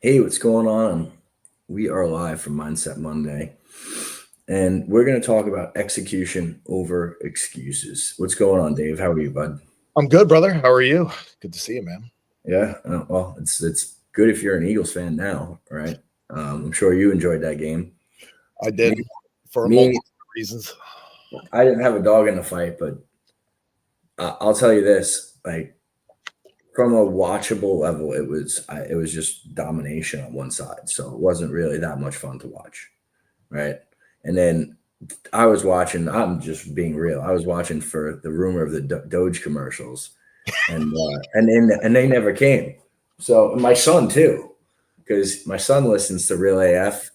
Hey, what's going on? We are live from Mindset Monday, and we're going to talk about execution over excuses. What's going on, Dave? How are you, bud? I'm good, brother. How are you? Good to see you, man. Yeah, well, it's good if you're an Eagles fan now, right? I'm sure you enjoyed that game. I Me, did for me, multiple reasons. I didn't have a dog in the fight, but I'll tell you this: like from a watchable level, it was just domination on one side, so it wasn't really that much fun to watch, right? And then I was watching. I'm just being real. I was watching for the rumor of the Doge commercials, and they never came. So my son too, because my son listens to Real AF,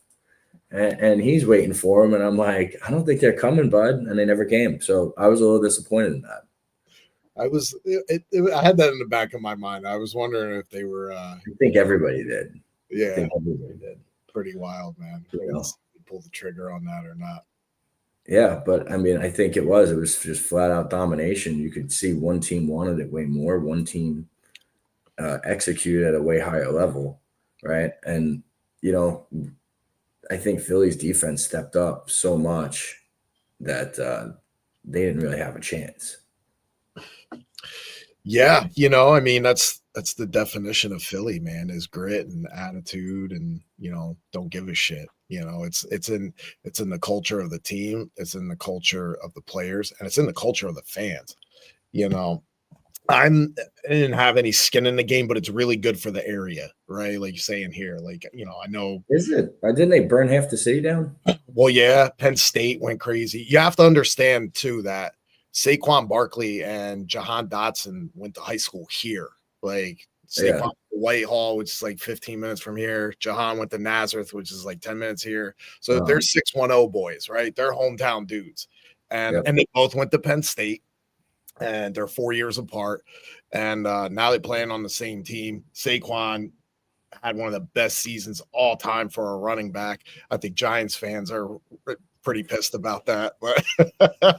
and he's waiting for him. And I'm like, I don't think they're coming, bud. And they never came. So I was a little disappointed in that. I had that in the back of my mind. I was wondering if they were, I think everybody did. I yeah, think everybody did. pretty wild, man. You know. Pull the trigger on that or not. Yeah, but I mean, I think it was. It was just flat out domination. You could see one team wanted it way more. One team execute at a way higher level, right? And you know, I think Philly's defense stepped up so much that they didn't really have a chance. Yeah, I mean that's the definition of Philly, man, is grit and attitude and don't give a shit. It's in the culture of the team, it's in the culture of the players, and it's in the culture of the fans. You know, I didn't have any skin in the game, but it's really good for the area, right? Like you're saying here, like I know. Is it? Didn't they burn half the city down? Well, yeah, Penn State went crazy. You have to understand too that Saquon Barkley and Jahan Dotson went to high school here. Like Saquon Yeah. Whitehall, which is like 15 minutes from here. Jahan went to Nazareth, which is like 10 minutes here. So they're 610 boys, right? They're hometown dudes. And they both went to Penn State, and they're 4 years apart. And now they're playing on the same team. Saquon had one of the best seasons all time for a running back. I think Giants fans are pretty pissed about that. But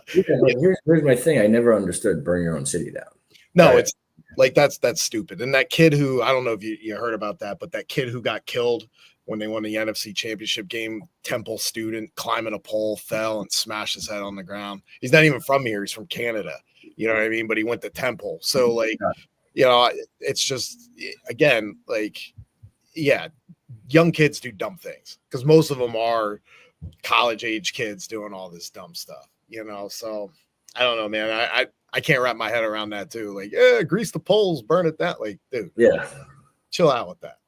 here's my thing. I never understood burn your own city down. no, it's like that's stupid. And that kid who, I don't know if you heard about that, but that kid who got killed when they won the NFC Championship game, Temple student, climbing a pole, fell and smashed his head on the ground. He's not even from here. He's from Canada. You know what I mean? But he went to Temple. So like, it's just, again, like, yeah, young kids do dumb things because most of them are college age kids doing all this dumb stuff, So I don't know, man. I can't wrap my head around that too. Like, yeah, grease the poles, burn it that. Like, dude, yeah, chill out with that.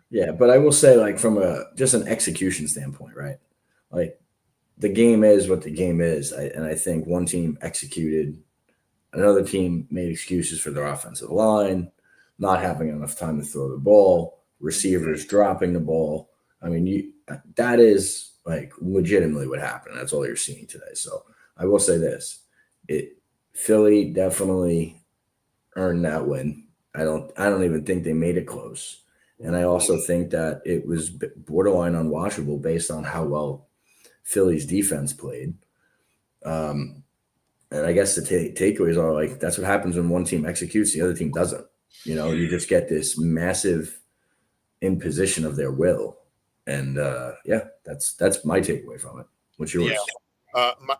yeah. But I will say, like, from just an execution standpoint, right? Like, the game is what the game is, and I think one team executed, another team made excuses for their offensive line, not having enough time to throw the ball, receivers dropping the ball. I mean, that is like legitimately what happened. That's all you're seeing today. So I will say this: Philly definitely earned that win. I don't even think they made it close, and I also think that it was borderline unwatchable based on how well Philly's defense played. And I guess the takeaways are like that's what happens when one team executes, the other team doesn't. You just get this massive imposition of their will, and yeah, that's my takeaway from it. What's yours? Yeah.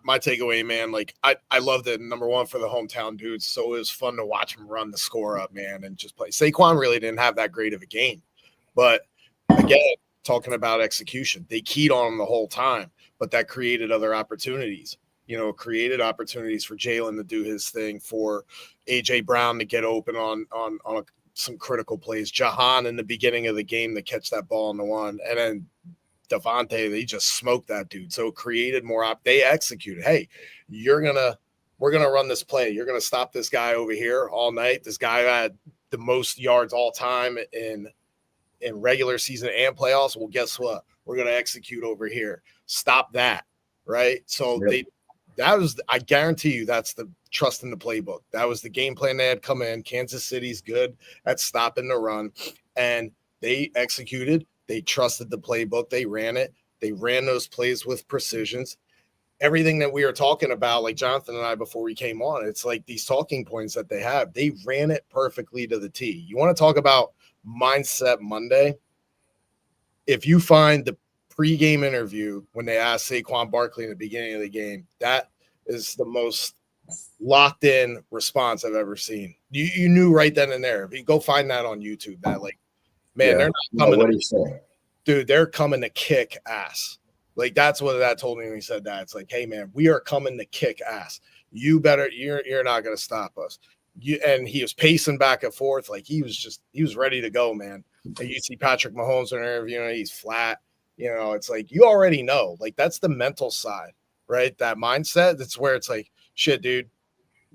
My takeaway, man, like I loved it. Number one for the hometown dudes, so it was fun to watch him run the score up, man, and just play. Saquon really didn't have that great of a game, but again, talking about execution, they keyed on him the whole time, but that created other opportunities. Created opportunities for Jalen to do his thing, for AJ Brown to get open on some critical plays. Jahan in the beginning of the game to catch that ball on the one, and then Devontae, they just smoked that dude. So it created more they executed. Hey, we're gonna run this play. You're gonna stop this guy over here all night. This guy had the most yards all time in regular season and playoffs. Well, guess what? We're gonna execute over here. Stop that. Right. So I guarantee you that's the trust in the playbook. That was the game plan they had come in. Kansas City's good at stopping the run, and they executed. They trusted the playbook. They ran it. They ran those plays with precisions. Everything that we were talking about, like Jonathan and I before we came on, it's like these talking points that they have. They ran it perfectly to the T. You want to talk about Mindset Monday? if you find the pregame interview when they asked Saquon Barkley in the beginning of the game, that is the most locked in response I've ever seen. You knew right then and there. If you go find that on YouTube, that like, man, they're not coming. What do you say? Dude, they're coming to kick ass. Like that's what that told me when he said that. It's like, hey man, we are coming to kick ass. You're not gonna stop us. And he was pacing back and forth, like he was ready to go, man. And you see Patrick Mahomes in an interview, he's flat. It's like you already know, like that's the mental side, right? That mindset. That's where it's like, shit, dude,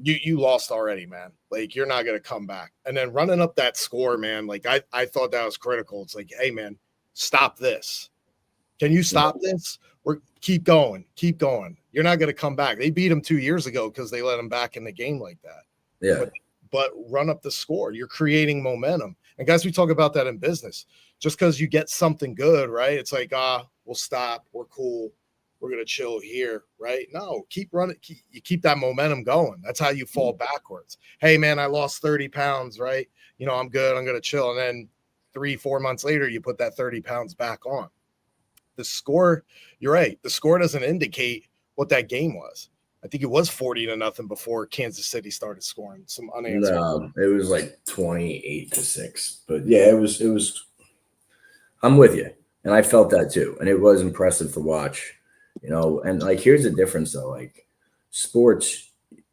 you lost already, man. Like you're not gonna come back. And then running up that score, man. Like I thought that was critical. It's like, hey man, stop this. Can you stop this? Or keep going. You're not going to come back. They beat him 2 years ago because they let him back in the game like that. Yeah. But run up the score. You're creating momentum. And guys, we talk about that in business. Just because you get something good, right? It's like, we'll stop. We're cool. We're going to chill here, right? No, keep running. You keep that momentum going. That's how you fall backwards. Hey, man, I lost 30 pounds, right? I'm good. I'm going to chill. And then 3-4 months later, you put that 30 pounds back on. The score, you're right. The score doesn't indicate what that game was. I think it was 40-0 before Kansas City started scoring some unanswered. No, it was like 28-6. But yeah, it was. I'm with you, and I felt that too, and it was impressive to watch. And like here's the difference though. Like sports,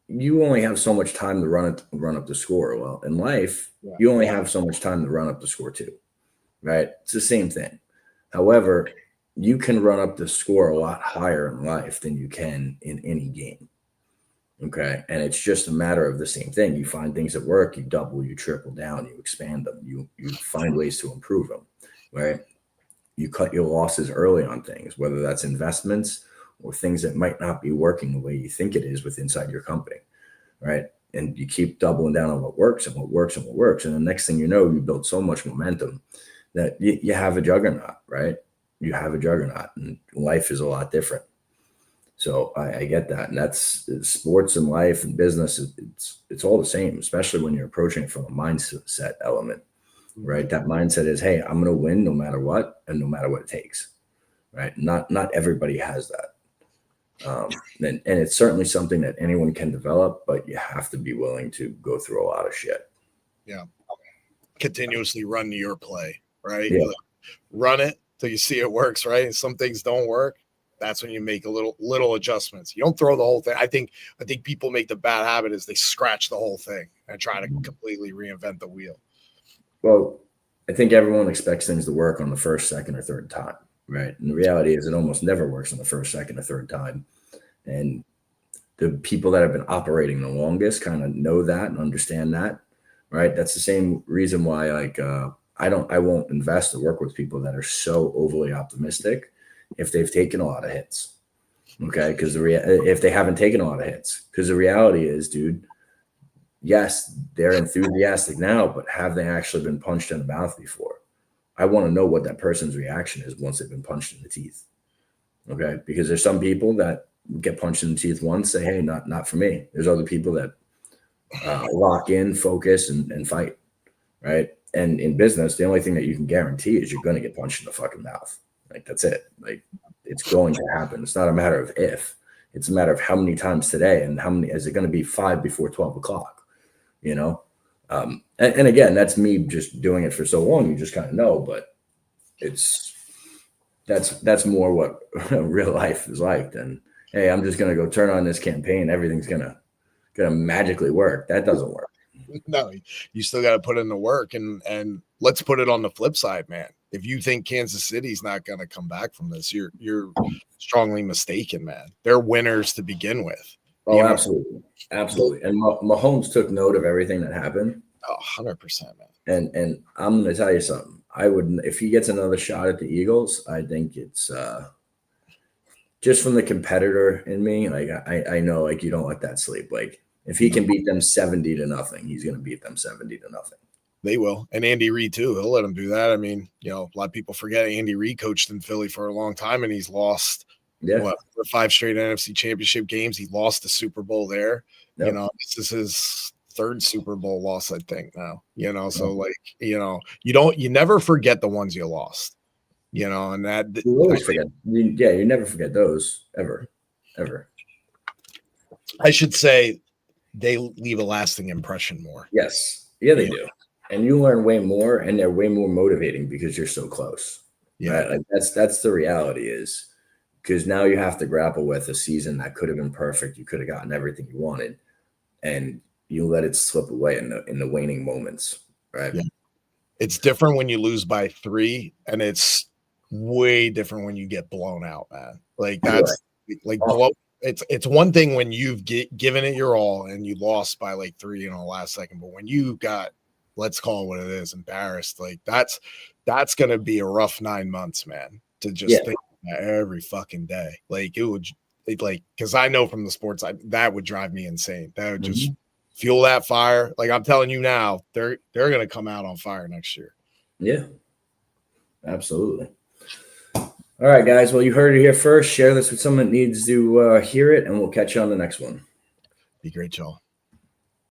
you only have so much time to run up the score. Well, in life, you only have so much time to run up the score too, right? It's the same thing. However, you can run up the score a lot higher in life than you can in any game. Okay. And it's just a matter of the same thing. You find things that work, you double, you triple down, you expand them, you find ways to improve them, right? You cut your losses early on things, whether that's investments or things that might not be working the way you think it is with inside your company, right? And you keep doubling down on what works and what works and what works. And the next thing you know, you build so much momentum that you have a juggernaut, right? You have a juggernaut, and life is a lot different. So I get that. And that's sports and life and business. It's all the same, especially when you're approaching it from a mindset element, right? That mindset is, hey, I'm going to win no matter what, and no matter what it takes, right? Not everybody has that. And it's certainly something that anyone can develop, but you have to be willing to go through a lot of shit. Yeah. Continuously run your play, right? Yeah. Run it till you see it works, right? And some things don't work. That's when you make a little adjustments. You don't throw the whole thing. I think people make the bad habit is they scratch the whole thing and try to completely reinvent the wheel. Well, I think everyone expects things to work on the first, second, or third time, right? And the reality is it almost never works on the first, second, or third time. And the people that have been operating the longest kind of know that and understand that, right? That's the same reason why, like, I won't invest or work with people that are so overly optimistic if they've taken a lot of hits. Okay. Because if they haven't taken a lot of hits, because the reality is, dude, yes, they're enthusiastic now, but have they actually been punched in the mouth before? I want to know what that person's reaction is once they've been punched in the teeth. Okay. Because there's some people that get punched in the teeth once, say, hey, not for me. There's other people that lock in, focus, and fight. Right. And in business, the only thing that you can guarantee is you're going to get punched in the fucking mouth. Like, that's it. Like, it's going to happen. It's not a matter of if. It's a matter of how many times today and how many. Is it going to be 5 before 12 o'clock? And again, that's me just doing it for so long. You just kind of know, but that's more what real life is like than, hey, I'm just going to go turn on this campaign. Everything's going to magically work. That doesn't work. No, you still got to put in the work, and let's put it on the flip side, man. If you think Kansas City's not going to come back from this, you're strongly mistaken, man. They're winners to begin with. Oh, absolutely. Absolutely. And Mahomes took note of everything that happened. Oh, 100%, man. And I'm going to tell you something. I would, if he gets another shot at the Eagles, I think it's just from the competitor in me. Like, I know, like, you don't let that sleep. Like, if he can beat them 70-0, he's going to beat them 70-0. They will. And Andy Reid too. He'll let him do that. I mean, a lot of people forget Andy Reid coached in Philly for a long time, and he's lost for 5 straight NFC Championship games. He lost the Super Bowl there. Yep. This is his 3rd Super Bowl loss, I think now. So like, you never forget the ones you lost. you know, and that You always forget. You never forget those ever. I should say they leave a lasting impression more. Yes. Yeah, they do. And you learn way more, and they're way more motivating because you're so close. Yeah. Right? Like that's the reality is because now you have to grapple with a season that could have been perfect. You could have gotten everything you wanted, and you let it slip away in the waning moments. Right. Yeah. It's different when you lose by 3, and it's way different when you get blown out, man. Like that's like blow. It's one thing when you've given it your all and you lost by like 3 in the last second, but when you got, let's call it what it is, embarrassed, like that's gonna be a rough 9 months, man. To just think that every fucking day, like it would, because I know from the sports, that would drive me insane. That would just fuel that fire. Like I'm telling you now, they're gonna come out on fire next year. Yeah, absolutely. All right, guys. Well, you heard it here first. Share this with someone that needs to hear it, and we'll catch you on the next one. Be great, y'all.